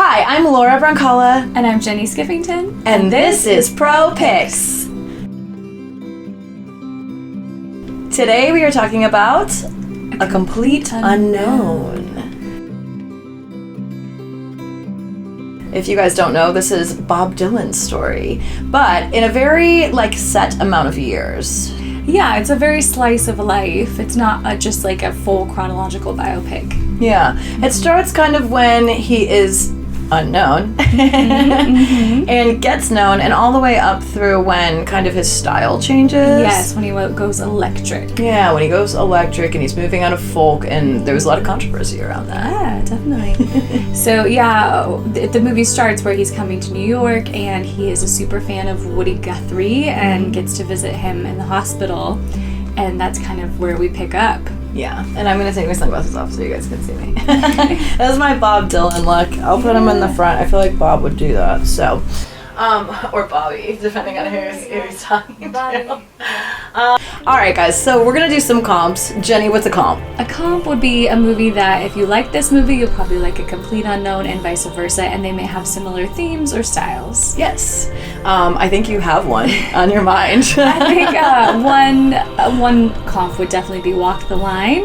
Hi, I'm Laura Brunkala. And I'm Jenny Skiffington. And this is Propicks. Today we are talking about a complete unknown. If you guys don't know, this is Bob Dylan's story, but in a very, set amount of years. Yeah, it's a very slice of life. It's not just like a full chronological biopic. Yeah, it starts kind of when he is unknown and gets known, and all the way up through when kind of his style changes. Yes, when he goes electric. Yeah, when he goes electric and he's moving out of folk, and there was a lot of controversy around that. Yeah, definitely. So yeah, the movie starts where he's coming to New York, and he is a super fan of Woody Guthrie and gets to visit him in the hospital, and that's kind of where we pick up. Yeah, and I'm going to take my sunglasses off so you guys can see me. That's my Bob Dylan look. I'll put him in the front. I feel like Bob would do that, so. Or Bobby, depending on who he's talking to. Alright guys, so we're going to do some comps. Jenny, what's a comp? A comp would be a movie that if you like this movie, you'll probably like A Complete Unknown and vice versa, and they may have similar themes or styles. Yes. I think you have one on your mind. I think one comp would definitely be Walk the Line,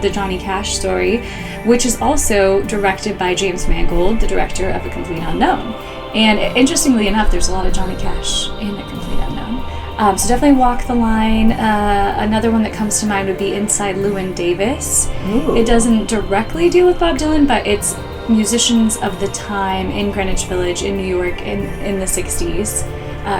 the Johnny Cash story, which is also directed by James Mangold, the director of A Complete Unknown. And interestingly enough, there's a lot of Johnny Cash in A Complete Unknown. So definitely Walk the Line. Another one that comes to mind would be Inside Llewyn Davis. Ooh. It doesn't directly deal with Bob Dylan, but it's musicians of the time in Greenwich Village in New York in the 60s.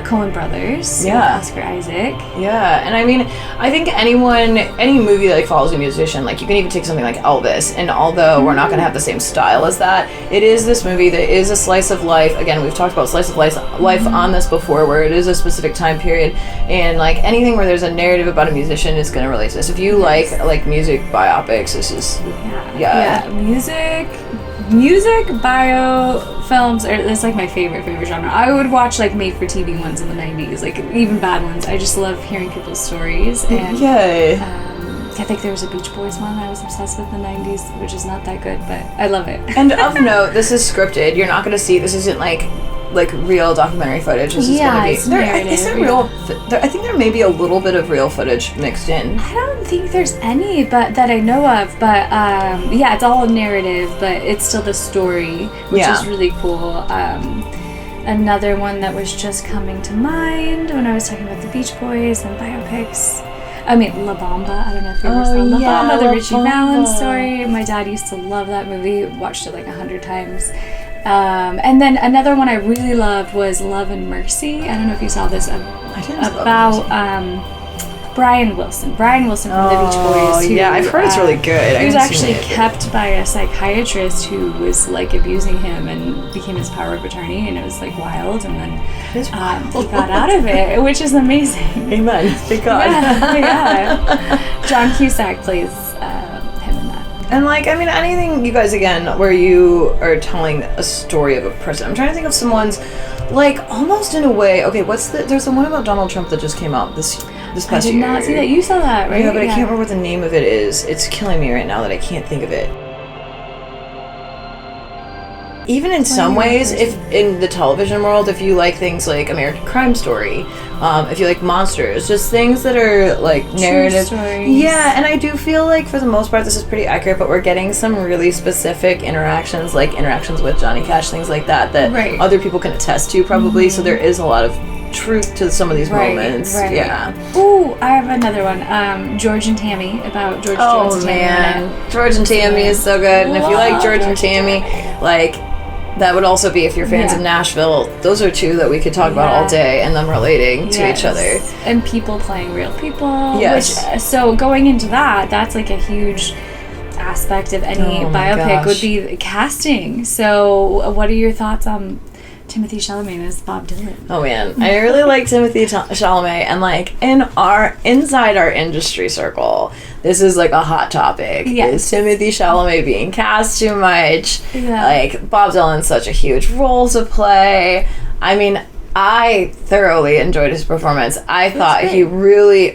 Coen Brothers, yeah. Oscar Isaac. Yeah, and I mean, I think any movie that follows a musician, you can even take something like Elvis, and although we're not going to have the same style as that, it is this movie that is a slice of life. Again, we've talked about slice of life on this before, where it is a specific time period, and anything where there's a narrative about a musician is going to relate to this. If you like music biopics, this is music bio films it's my favorite genre. I would watch made for TV ones in the 90s, even bad ones. I just love hearing people's stories. And I think there was a Beach Boys one I was obsessed with in the 90s, which is not that good, but I love it. And of note, this is scripted. You're not going to see, this isn't real documentary footage. This is going to be. It's narrative. Is there real? I think there may be a little bit of real footage mixed in. I don't think there's any, but that I know of. But it's all narrative, but it's still the story, which is really cool. Another one that was just coming to mind when I was talking about the Beach Boys and biopics. I mean, La Bamba. I don't know if you ever saw La Bamba, the Richie Valens story. My dad used to love that movie. Watched it 100 times. And then another one I really loved was Love and Mercy. I don't know if you saw this. About Brian Wilson. Brian Wilson from the Beach Boys. Who, I've heard it's really good. He was actually kept by a psychiatrist who was abusing him and became his power of attorney, and it was wild. And then he got out of it, which is amazing. Amen. Thank God. Yeah. John Cusack plays him in that. And anything, you guys, again, where you are telling a story of a person. I'm trying to think of someone's almost in a way. Okay, there's the one about Donald Trump that just came out this past year. I did not see that. You saw that, right? Yeah, but I can't remember what the name of it is. It's killing me right now that I can't think of it. Even in some ways, if in the television world, if you like things like American Crime Story, if you like monsters, just things that are narrative stories. Yeah, and I do feel for the most part this is pretty accurate, but we're getting some really specific interactions, interactions with Johnny Cash, things like that other people can attest to probably. So there is a lot of truth to some of these moments. Right. Yeah. Ooh, I have another one. George and Tammy, about George Jones and Tammy. Oh man, George and Tammy is so good. And if you like George and Tammy, that would also be, if you're fans of Nashville, those are two that we could talk about all day, and them relating to each other. And people playing real people. Yes. So going into that's a huge aspect of any biopic would be casting. So what are your thoughts on Timothée Chalamet as Bob Dylan? Oh man, I really like Timothée Chalamet, and inside our industry circle, this is a hot topic. Yes. Is Timothée Chalamet being cast too much? Yeah. Bob Dylan's such a huge role to play. I mean, I thoroughly enjoyed his performance. I thought he really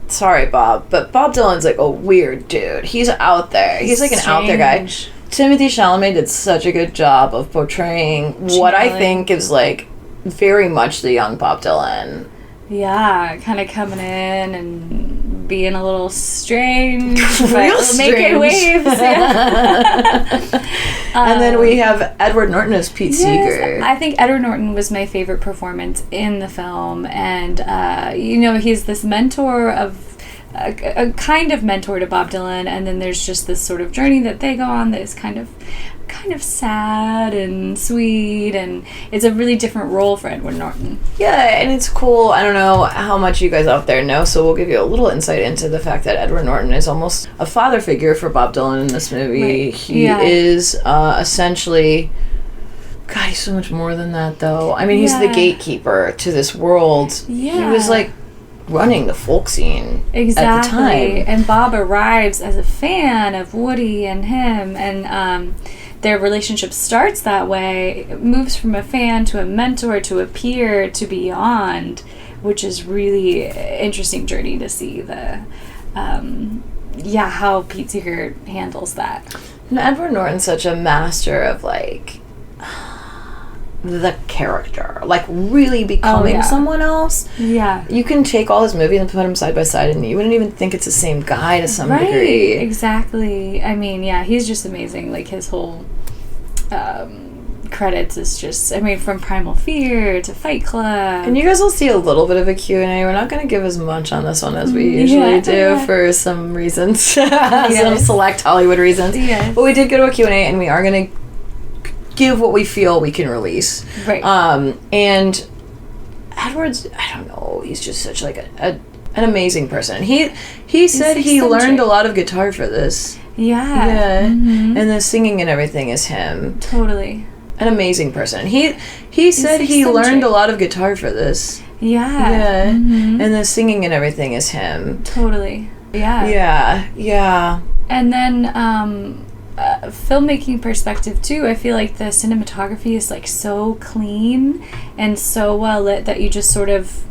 sorry, Bob, but Bob Dylan's a weird dude. He's out there. He's an out there guy. Timothée Chalamet did such a good job of portraying what I think is, like, very much the young Bob Dylan. Yeah, kind of coming in and being a little strange, real strange. Making waves. Yeah. And then we have Edward Norton as Pete Seeger. I think Edward Norton was my favorite performance in the film, and he's this mentor of. A kind of mentor to Bob Dylan, and then there's just this sort of journey that they go on that is kind of sad and sweet, and it's a really different role for Edward Norton. Yeah, and it's cool. I don't know how much you guys out there know, so we'll give you a little insight into the fact that Edward Norton is almost a father figure for Bob Dylan in this movie. Right. He is essentially... God, he's so much more than that, though. I mean, he's the gatekeeper to this world. Yeah. He was, like, running the folk scene at the time. And Bob arrives as a fan of Woody and him, and their relationship starts that way. It moves from a fan to a mentor to a peer to beyond, which is really interesting journey to see the how Pete Seeger handles that. And Edward Norton's such a master of, like, the character, like, really becoming someone else. Yeah. You can take all his movies and put them side by side, and you wouldn't even think it's the same guy to some degree. Exactly. I mean, yeah, he's just amazing. Like, his whole credits is just, I mean, from Primal Fear to Fight Club. And you guys will see a little bit of a Q&A. We're not going to give as much on this one as we usually do for some reasons. Some select Hollywood reasons. Yes. But we did go to a Q&A, and we are going to give what we feel we can release. Right. And Edward's, I don't know, he's just such, like, an amazing person. He said he learned a lot of guitar for this. Yeah. Mm-hmm. And the singing and everything is him. Totally. An amazing person. He said he learned a lot of guitar for this. Yeah. Mm-hmm. And the singing and everything is him. Totally. Yeah. And then filmmaking perspective too, I feel like the cinematography is, like, so clean and so well lit that you just sort of,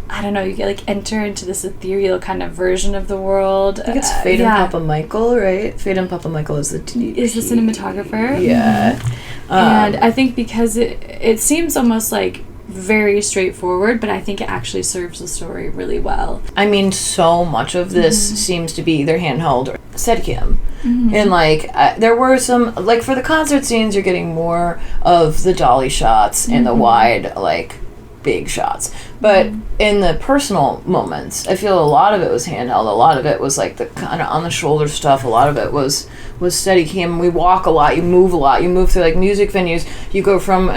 I don't know, you get, like, enter into this ethereal kind of version of the world. I think it's Fade and Papa Michael, right? Fade and Papa Michael is the cinematographer. Yeah. Mm-hmm. And I think because it seems almost like very straightforward, but I think it actually serves the story really well. I mean, so much of this seems to be either handheld or Steadicam. Mm-hmm. And, like, there were some, like, for the concert scenes, you're getting more of the dolly shots and the wide, like, big shots. But in the personal moments, I feel a lot of it was handheld. A lot of it was, like, the kind of on-the-shoulder stuff. A lot of it was Steadicam. We walk a lot. You move a lot. You move through, like, music venues. You go from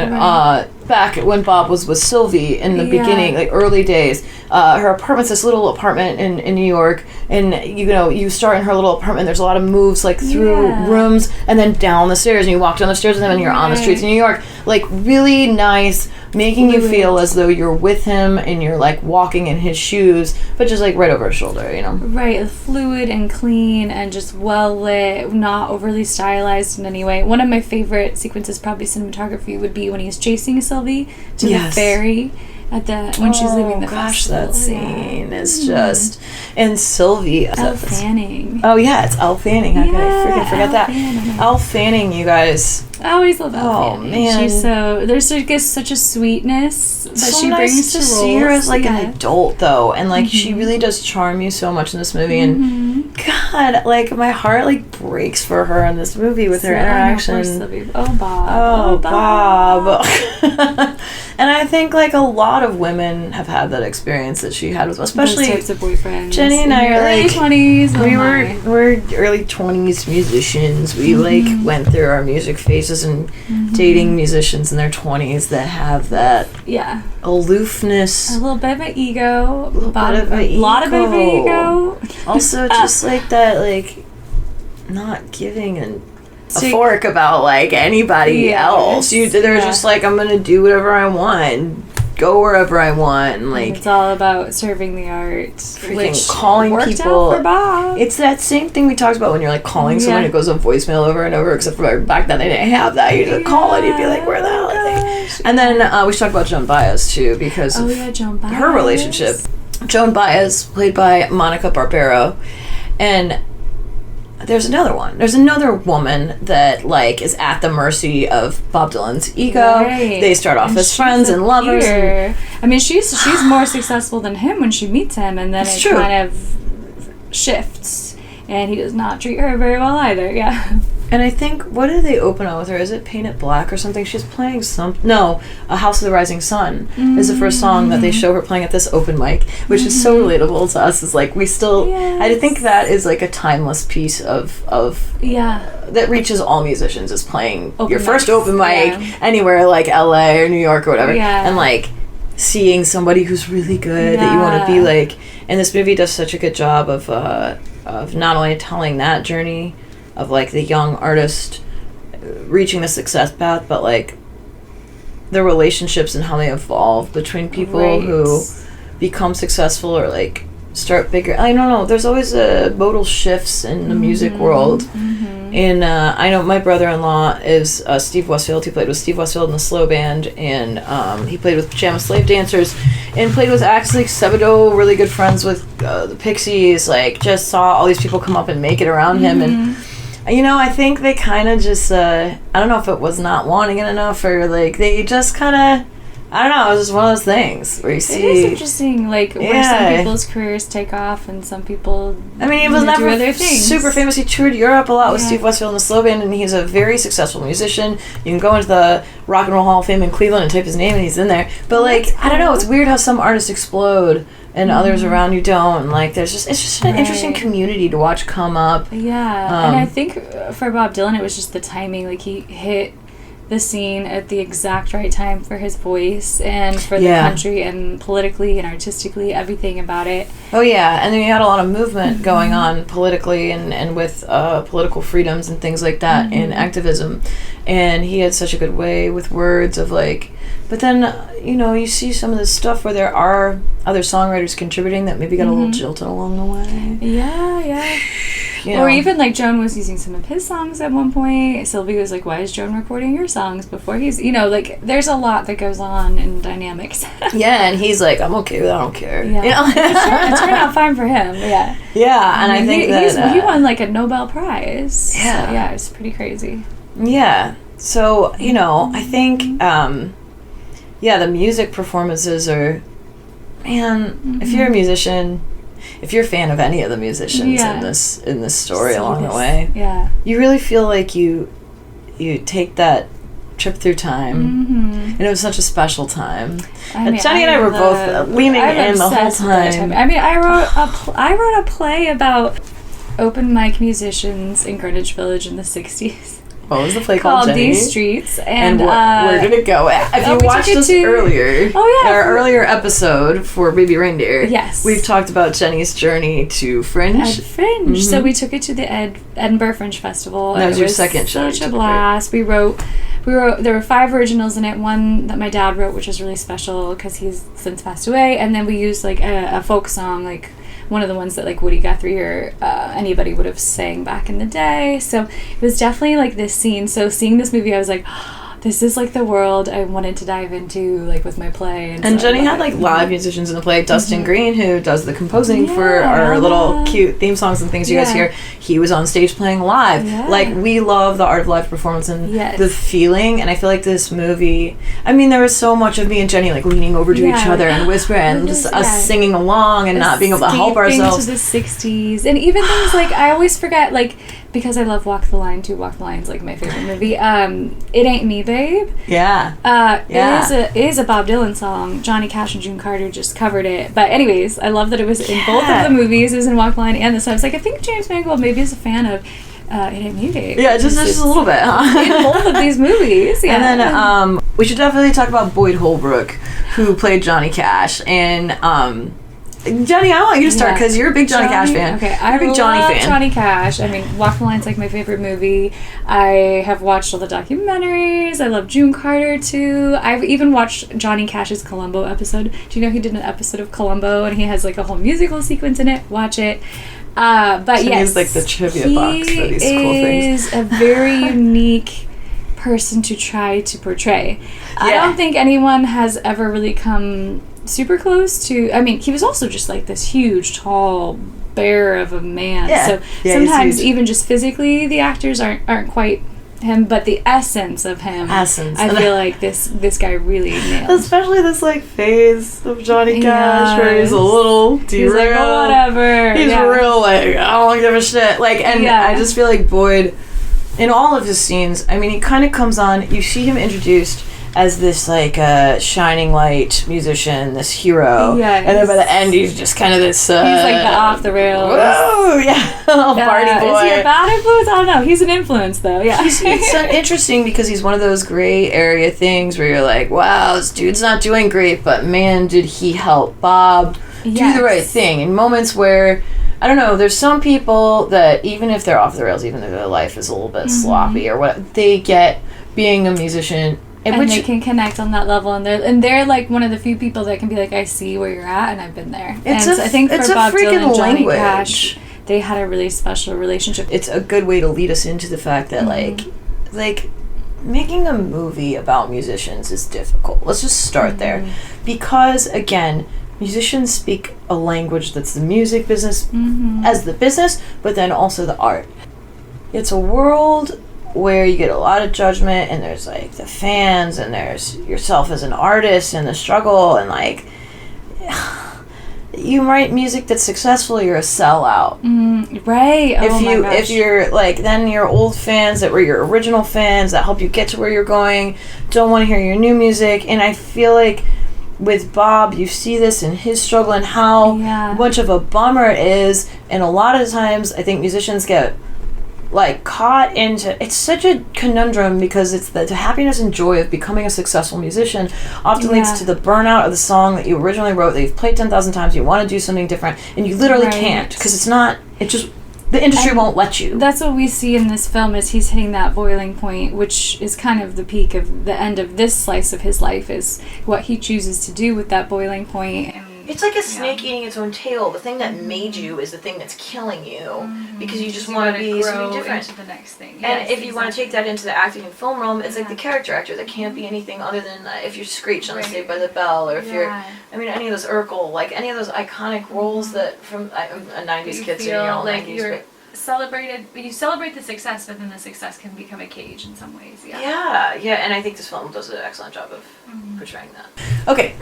back when Bob was with Sylvie in the beginning, like, early days. Her apartment's this little apartment in New York, and you start in her little apartment. There's a lot of moves, like, through rooms and then down the stairs, and you walk down the stairs with him, and you're on the streets of New York. Like, really nice, making you feel as though you're with him and you're, like, walking in his shoes, but just, like, right over his shoulder, you know? Right, fluid and clean and just well lit, not overly stylized in any way. One of my favorite sequences, probably cinematography, would be when he's chasing Sylvie to the ferry when she's leaving the festival. That scene is just... And Sylvie... Elle Fanning. Oh, yeah, it's Elle Fanning. How could I freaking forget that? Elle Fanning, you guys. I always love Elle Fanning. Man. She's there's such a sweetness that she brings nice to roles. See her as, like, an adult, though. And, like, she really does charm you so much in this movie. And, God, like, my heart, like, breaks for her in this movie with her interaction. Oh, Bob. And I think, like, a lot of women have had that experience that she had with, especially those types of boyfriends. Jenny and I are, early like, 20s. We're early 20s musicians. We like went through our music phases and dating musicians in their 20s that have that aloofness, a little bit of an ego, a lot of an ego. Also, just like that, like, not giving a fork about, like, anybody else. They're just like, I'm gonna do whatever I want, go wherever I want, and, like, it's all about serving the art, which calling worked people. Out for Bob. It's that same thing we talked about when you're, like, calling someone who goes on voicemail over and over. Except for back then they didn't have that. You just call it, you'd be like, where the hell are they? And then we should talk about Joan Baez too, because of her relationship. Joan Baez, played by Monica Barbero, and there's another one. There's another woman that, like, is at the mercy of Bob Dylan's ego. Right. They start off as friends and lovers. I mean, she's more successful than him when she meets him, and then it kind of shifts, and he does not treat her very well either. Yeah. And I think, what did they open up with her? Is it Paint It Black or something? She's playing A House of the Rising Sun is the first song that they show her playing at this open mic, which is so relatable to us. Is like, we still, I think that is like a timeless piece of that reaches all musicians, is playing your first open mic anywhere, like LA or New York or whatever. Yeah. And like, seeing somebody who's really good that you want to be like. And this movie does such a good job of not only telling that journey of like the young artist reaching the success path, but like the relationships and how they evolve between people who become successful or like start bigger. I don't know, there's always modal shifts in the music world. And I know my brother-in-law is Steve Westfield. He played with Steve Westfield in the Slow Band, and he played with Pajama Slave Dancers, and played with Axel Sebadoh, really good friends with the Pixies. Like, just saw all these people come up and make it around him. And you know, I think they kind of just, I don't know if it was not wanting it enough, or like they just kind of, I don't know, it was just one of those things where you see. It is interesting, like, where some people's careers take off and some people, I mean, he was never super famous. He toured Europe a lot with Steve Westfield in the Slow Band, and he's a very successful musician. You can go into the Rock and Roll Hall of Fame in Cleveland and type his name and he's in there. But like, I don't know, it's weird how some artists explode and others around you don't. And like, it's just an interesting community to watch come up. Yeah, and I think for Bob Dylan, it was just the timing. Like, he hit the scene at the exact right time for his voice and for the country, and politically and artistically, everything about it. Oh yeah, and then you had a lot of movement going on politically and with political freedoms and things like that in activism, and he had such a good way with words of like. But then, you know, you see some of this stuff where there are other songwriters contributing that maybe got a little jilted along the way. Yeah. You know. Or even, like, Joan was using some of his songs at one point. Sylvie was like, why is Joan recording your songs before he's... You know, like, there's a lot that goes on in dynamics. Yeah, and he's like, I'm okay with it, I don't care. Yeah. You know? It turned out fine for him, yeah. Yeah, and I think he won, like, a Nobel Prize. Yeah. So, yeah, it's pretty crazy. Yeah. So, you know, I think... the music performances are, man, if you're a musician, if you're a fan of any of the musicians in this story along the way, you really feel like you take that trip through time, and it was such a special time. And Jenny and I were both leaning in the whole time. I mean, I wrote a play about open mic musicians in Greenwich Village in the 60s. What was the play called, Jenny? These Streets. And where did it go? If you watched us earlier, our earlier episode for Baby Reindeer, we've talked about Jenny's journey to Fringe. So we took it to the Edinburgh Fringe Festival. That was your second show. Such a blast. We wrote. There were 5 originals in it. One that my dad wrote, which was really special because he's since passed away. And then we used like a folk song, like one of the ones that like Woody Guthrie or anybody would have sang back in the day. So it was definitely like this scene. So seeing this movie, I was like, this is like the world I wanted to dive into, like with my play. And so Jenny had like live musicians in the play. Dustin Green, who does the composing for our little cute theme songs and things you guys hear, he was on stage playing live. Like, we love the art of live performance and the feeling. And I feel like this movie, I mean, there was so much of me and Jenny like leaning over to each other and whispering and just us singing along and not being able to help ourselves. To the 60s. And even things like, I always forget, like, because I love Walk the Line too. Walk the Line's like my favorite movie. It Ain't Me, Babe. It is a Bob Dylan song. Johnny Cash and June Carter just covered it. But anyways, I love that it was in both of the movies. It was in Walk the Line and this. I was like, I think James Mangold maybe is a fan of It Ain't Me, Babe. Yeah, just a little bit, huh? In both of these movies. Yeah. And then we should definitely talk about Boyd Holbrook, who played Johnny Cash. And Jenny, I want you to start because you're a big Johnny Cash fan. Okay, I'm a big Johnny fan. Johnny Cash. I mean, Walk the Line's like my favorite movie. I have watched all the documentaries. I love June Carter too. I've even watched Johnny Cash's Columbo episode. Do you know he did an episode of Columbo and he has like a whole musical sequence in it? Watch it. But yes, like the trivia box for these cool things. He is a very unique person to try to portray. I don't think anyone has ever really come super close to. I mean, he was also just like this huge, tall, bear of a man. Yeah. So sometimes even just physically the actors aren't quite him, but the essence of him, I feel like this guy really nailed. Especially this like phase of Johnny Cash where he's a little derailed. He's like, oh, whatever. He's real like, I don't give a shit. Like, and I just feel like Boyd, in all of his scenes, I mean, he kind of comes on, you see him introduced as this like shining light musician, this hero, and then by the end he's just kind of this. He's like the off the rails. Whoa, yeah, party boy. Is he a bad influence? I don't know. He's an influence though. Yeah, it's so interesting because he's one of those gray area things where you're like, wow, this dude's not doing great, but man, did he help Bob do the right thing in moments where. I don't know, there's some people that even if they're off the rails, even if their life is a little bit sloppy or what, they get being a musician. And they can connect on that level, and they're like one of the few people that can be like, I see where you're at, and I've been there. I think for Bob Dylan and Johnny Cash, they had a really special relationship. It's a good way to lead us into the fact that like making a movie about musicians is difficult. Let's just start there, because again, musicians speak a language that's the music business as the business, but then also the art. It's a world where you get a lot of judgment, and there's like the fans, and there's yourself as an artist and the struggle, and like you write music that's successful, you're a sellout. Right. If you're like, then your old fans that were your original fans that help you get to where you're going don't want to hear your new music. And I feel like with Bob, you see this in his struggle and how much of a bummer it is. And a lot of times I think musicians get like caught into, it's such a conundrum because it's the happiness and joy of becoming a successful musician often leads to the burnout of the song that you originally wrote, that you've played 10,000 times, you want to do something different, and you literally can't because the industry won't let you. That's what we see in this film, is he's hitting that boiling point, which is kind of the peak of the end of this slice of his life, is what he chooses to do with that boiling point. It's like a snake eating its own tail. The thing that made you is the thing that's killing you because you just want to be something different. Into the next thing. And if you want to take that into the acting and film realm, it's like the character actor that can't be anything other than if you're Screech on Saved by the Bell, or if you're, I mean, any of those Urkel, like any of those iconic roles that from a 90s kid, so you're all like 90s. You celebrate the success, but then the success can become a cage in some ways. Yeah, and I think this film does an excellent job of portraying that. Okay,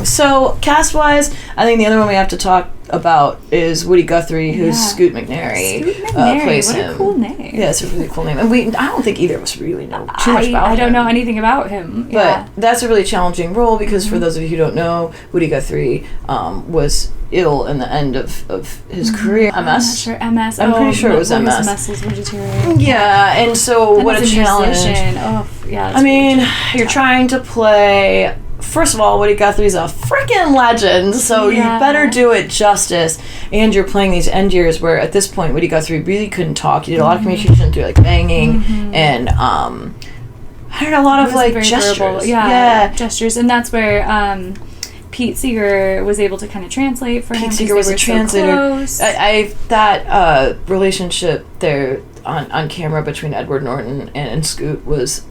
so cast-wise, I think the other one we have to talk about is Woody Guthrie, who's Scoot McNairy. Plays what him. A cool name. Yeah, it's a really cool name. And I don't think either of us really know too much about him. I don't know anything about him. But that's a really challenging role because for those of you who don't know, Woody Guthrie was ill in the end of his career. MS? I'm not sure. MS. I'm pretty sure it was MS. His muscles were deteriorating. Yeah, and so what a challenge. I mean, you're trying to play... First of all, Woody Guthrie's a freaking legend, so you better do it justice. And you're playing these end years where at this point Woody Guthrie really couldn't talk. He did a lot of communication through like banging and I don't know, a lot of like gestures. Verbal, gestures, and that's where Pete Seeger was able to kind of translate for him. Pete Seeger was a translator. So that relationship there on camera between Edward Norton and Scoot was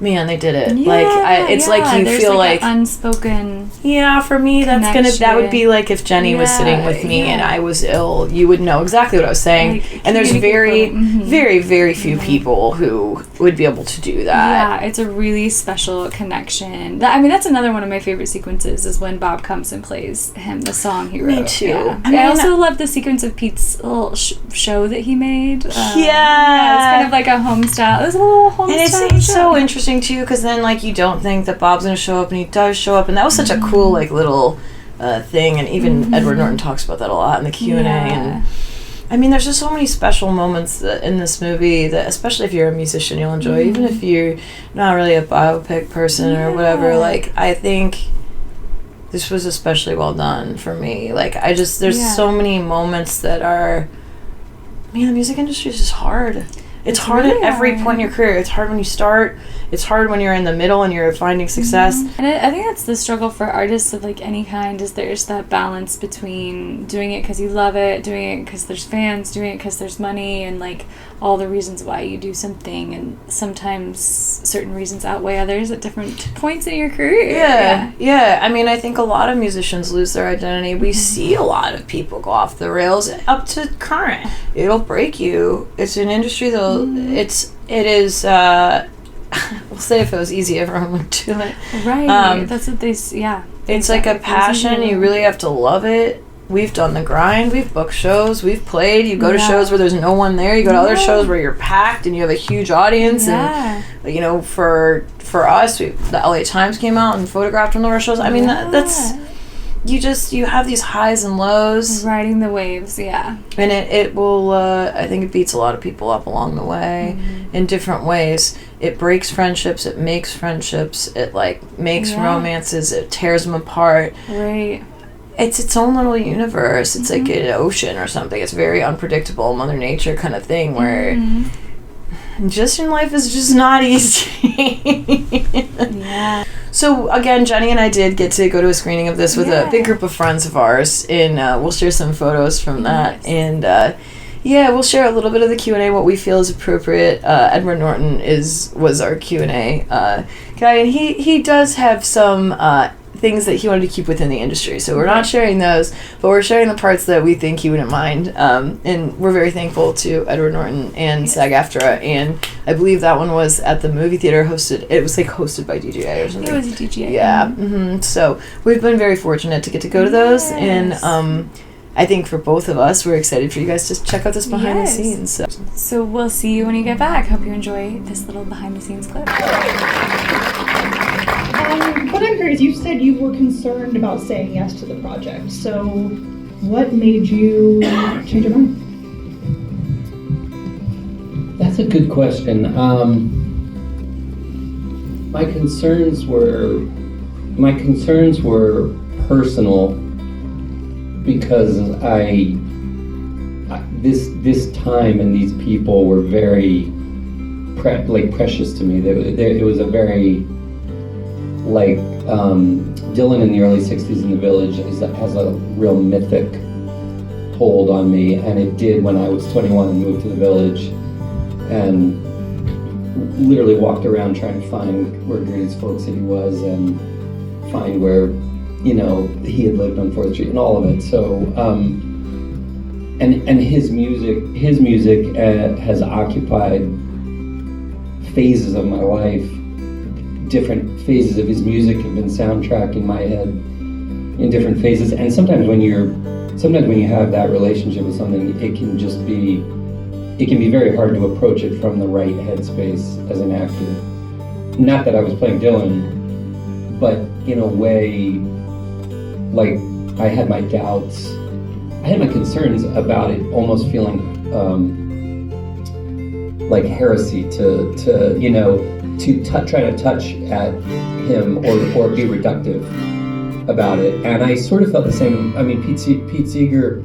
man, they did it. It's like you feel like unspoken. Yeah, for me, that would be like if Jenny was sitting with me and I was ill, you would know exactly what I was saying. And there's very, very, very few people who would be able to do that. Yeah, it's a really special connection. That's another one of my favorite sequences is when Bob comes and plays him the song he wrote. Me too. Yeah. I also love the sequence of Pete's little show that he made. It's kind of like a home style. It was a little home style. And it's so interesting too, because then like you don't think that Bob's gonna show up, and he does show up, and that was such a cool like little thing. And even Edward Norton talks about that a lot in the Q&A. And I mean, there's just so many special moments in this movie that, especially if you're a musician, you'll enjoy, even if you're not really a biopic person or whatever. Like, I think this was especially well done for me. Like, there's so many moments that are, man, the music industry is just hard. It's hard really at every point in your career. It's hard when you start. It's hard when you're in the middle and you're finding success. And I think that's the struggle for artists of like any kind, is there's that balance between doing it because you love it, doing it because there's fans, doing it because there's money, and like all the reasons why you do something, and sometimes certain reasons outweigh others at different points in your career. Yeah. I mean, I think a lot of musicians lose their identity. We see a lot of people go off the rails up to current. It'll break you. It's an industry though. It is. We'll say if it was easy, everyone would do it. Right. That's what they. Yeah. It's like a passion. You really have to love it. We've done the grind. We've booked shows. We've played. You go to shows where there's no one there. You go to other shows where you're packed and you have a huge audience. And you know, for us, the LA Times came out and photographed one of our shows. I mean, that's you have these highs and lows. Riding the waves, yeah. And it will. I think it beats a lot of people up along the way in different ways. It breaks friendships. It makes friendships. It like makes romances. It tears them apart. Right. It's its own little universe. It's like an ocean or something. It's very unpredictable, Mother Nature kind of thing where just in life is just not easy. So again, Jenny and I did get to go to a screening of this with a big group of friends of ours, and we'll share some photos from that. And we'll share a little bit of the Q&A, what we feel is appropriate. Edward Norton was our Q&A guy, and he does have some things that he wanted to keep within the industry. So we're not sharing those, but we're sharing the parts that we think he wouldn't mind. And we're very thankful to Edward Norton and SAG-AFTRA. And I believe that one was at the movie theater hosted. It was like hosted by DJI or something. It was a DJI. Yeah. Mm-hmm. So we've been very fortunate to get to go to those. And I think for both of us, we're excited for you guys to check out this behind the scenes. So we'll see you when you get back. Hope you enjoy this little behind the scenes clip. What I'm curious, you said you were concerned about saying yes to the project. So what made you change your mind? That's a good question. My concerns were personal because this time and these people were very precious to me. It was a very Dylan in the early 60s in the Village has a real mythic hold on me, and it did when I was 21 and moved to the Village and literally walked around trying to find where Gertie's Folk City was and find where, he had lived on 4th Street and all of it. So, and his music has occupied phases of my life. Different phases of his music have been soundtracked in my head in different phases, and sometimes when you have that relationship with something, it can be very hard to approach it from the right headspace as an actor. Not that I was playing Dylan, but in a way, like I had my doubts, I had my concerns about it almost feeling like heresy to try to touch at him or be reductive about it. And I sort of felt the same. I mean, Pete Seeger,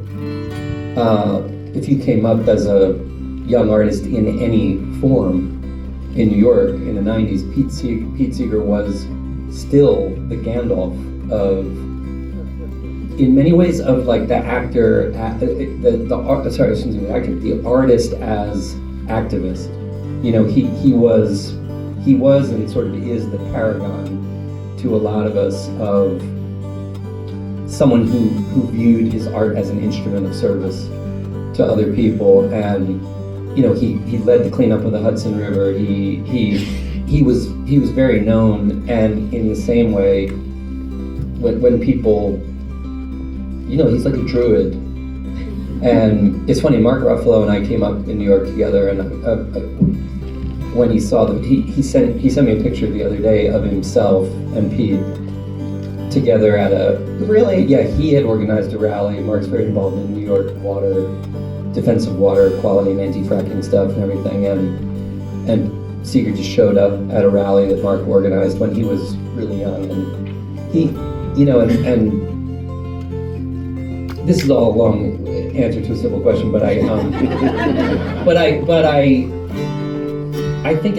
if you came up as a young artist in any form in New York in the 90s, Pete Seeger was still the Gandalf of, in many ways, of like the actor, the artist as activist. He was and sort of is the paragon to a lot of us of someone who viewed his art as an instrument of service to other people. And he led the cleanup of the Hudson River. He was very known, and in the same way, when people, he's like a druid. And it's funny, Mark Ruffalo and I came up in New York together, and when he saw them, he sent me a picture the other day of himself and Pete together at a... Really? Yeah, he had organized a rally. Mark's very involved in New York defensive water quality and anti-fracking stuff and everything. And Seeger just showed up at a rally that Mark organized when he was really young. And he, and this is all a long answer to a simple question, but I think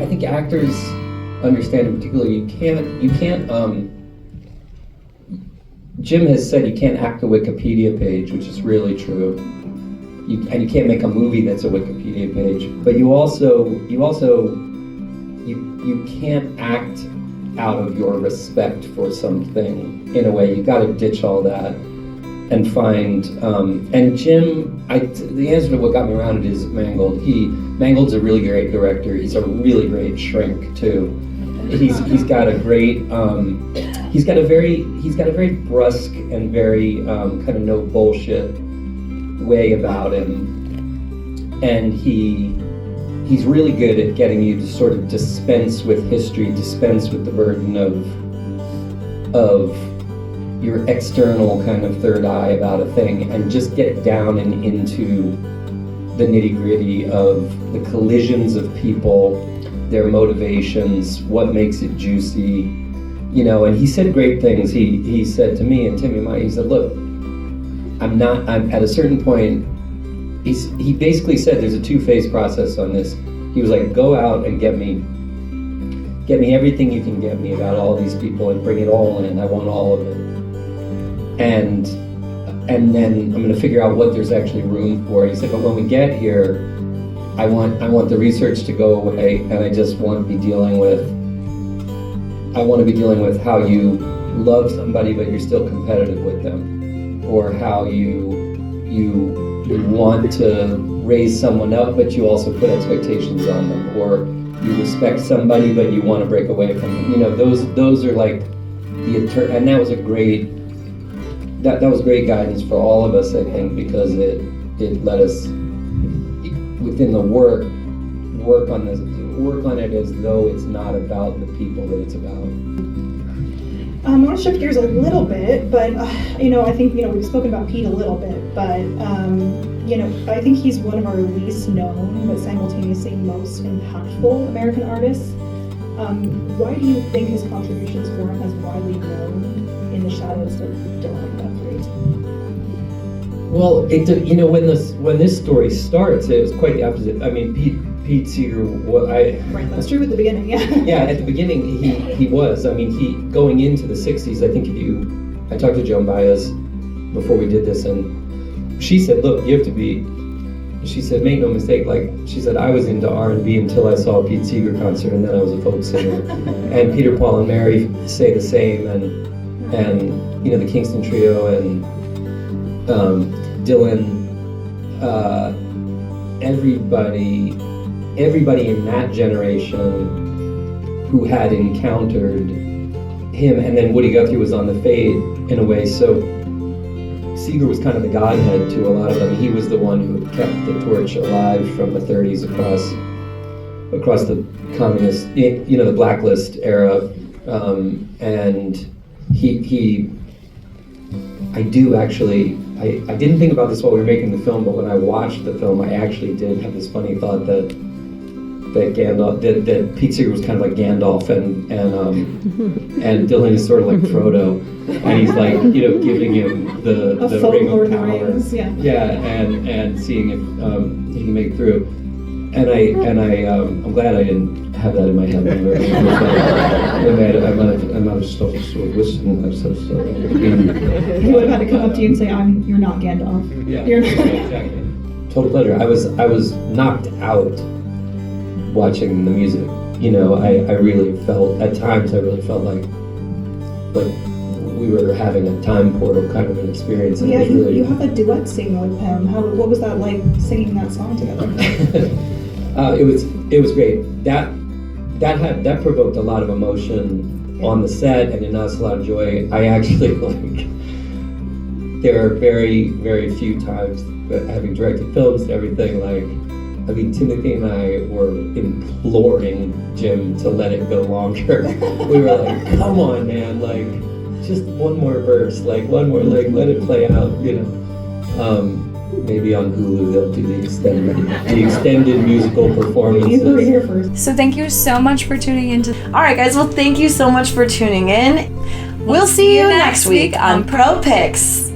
I think actors understand in particular, you can't, Jim has said you can't act a Wikipedia page, which is really true. you can't make a movie that's a Wikipedia page, but you can't act out of your respect for something in a way. You got to ditch all that and find. And Jim, the answer to what got me around it is Mangold. Mangold's a really great director. He's a really great shrink too. He's got a great. He's got a very brusque and very kind of no bullshit way about him, and he's really good at getting you to sort of dispense with history, dispense with the burden of your external kind of third eye about a thing, and just get down and into the nitty-gritty of the collisions of people, their motivations, what makes it juicy, and he said great things. He said to me and Timmy, he said, look, I'm at a certain point, he basically said there's a two-phase process on this. He was like, go out and get me everything you can get me about all these people and bring it all in. I want all of it. And then I'm going to figure out what there's actually room for. He said, but when we get here, I want the research to go away, and I just want to be dealing with how you love somebody but you're still competitive with them, or how you want to raise someone up but you also put expectations on them, or you respect somebody but you want to break away from them. Those are like and that was a great that was great guidance for all of us, I think, because it let us within the work on it as though it's not about the people that it's about. I want to shift gears a little bit, but I think we've spoken about Pete a little bit, but I think he's one of our least known but simultaneously most impactful American artists. Why do you think his contributions weren't as widely known in the shadows that Dylan got through? Well, when this story starts, it was quite the opposite. I mean, Pete Seeger, right, that's true at the beginning, yeah. Yeah, at the beginning he was. I mean, going into the 60s, I think I talked to Joan Baez before we did this, and she said, look, you have to be, she said, make no mistake, she said, I was into R&B until I saw a Pete Seeger concert, and then I was a folk singer. And Peter, Paul, and Mary say the same, and the Kingston Trio, and Dylan, everybody in that generation who had encountered him, and then Woody Guthrie was on the fade in a way, so Seeger was kind of the godhead to a lot of them. He was the one who kept the torch alive from the 30s across the communist, the blacklist era, and I didn't think about this while we were making the film, but when I watched the film, I actually did have this funny thought that Pete Seeger was kind of like Gandalf, and Dylan is sort of like Frodo, and he's like giving him the ring of power, and seeing if he can make it through. And I'm glad I didn't have that in my head. I might have sort of listened. He would have had to come up to you and say, "You're not Gandalf." Yeah, exactly. Total pleasure. I was knocked out watching the music. I really felt at times. I really felt like we were having a time portal kind of an experience. Yeah, you have a duet sing with him. What was that like, singing that song together? It was great. That provoked a lot of emotion on the set, and in us a lot of joy. I actually there are very, very few times, having directed films and everything, Timothy and I were imploring Jim to let it go longer. We were like, come on, man, just one more verse, one more, let it play out, Maybe on Hulu they'll do the extended musical performances. You heard it here first. So thank you so much for tuning in. All right, guys. Well, thank you so much for tuning in. We'll see you next week on Propicks.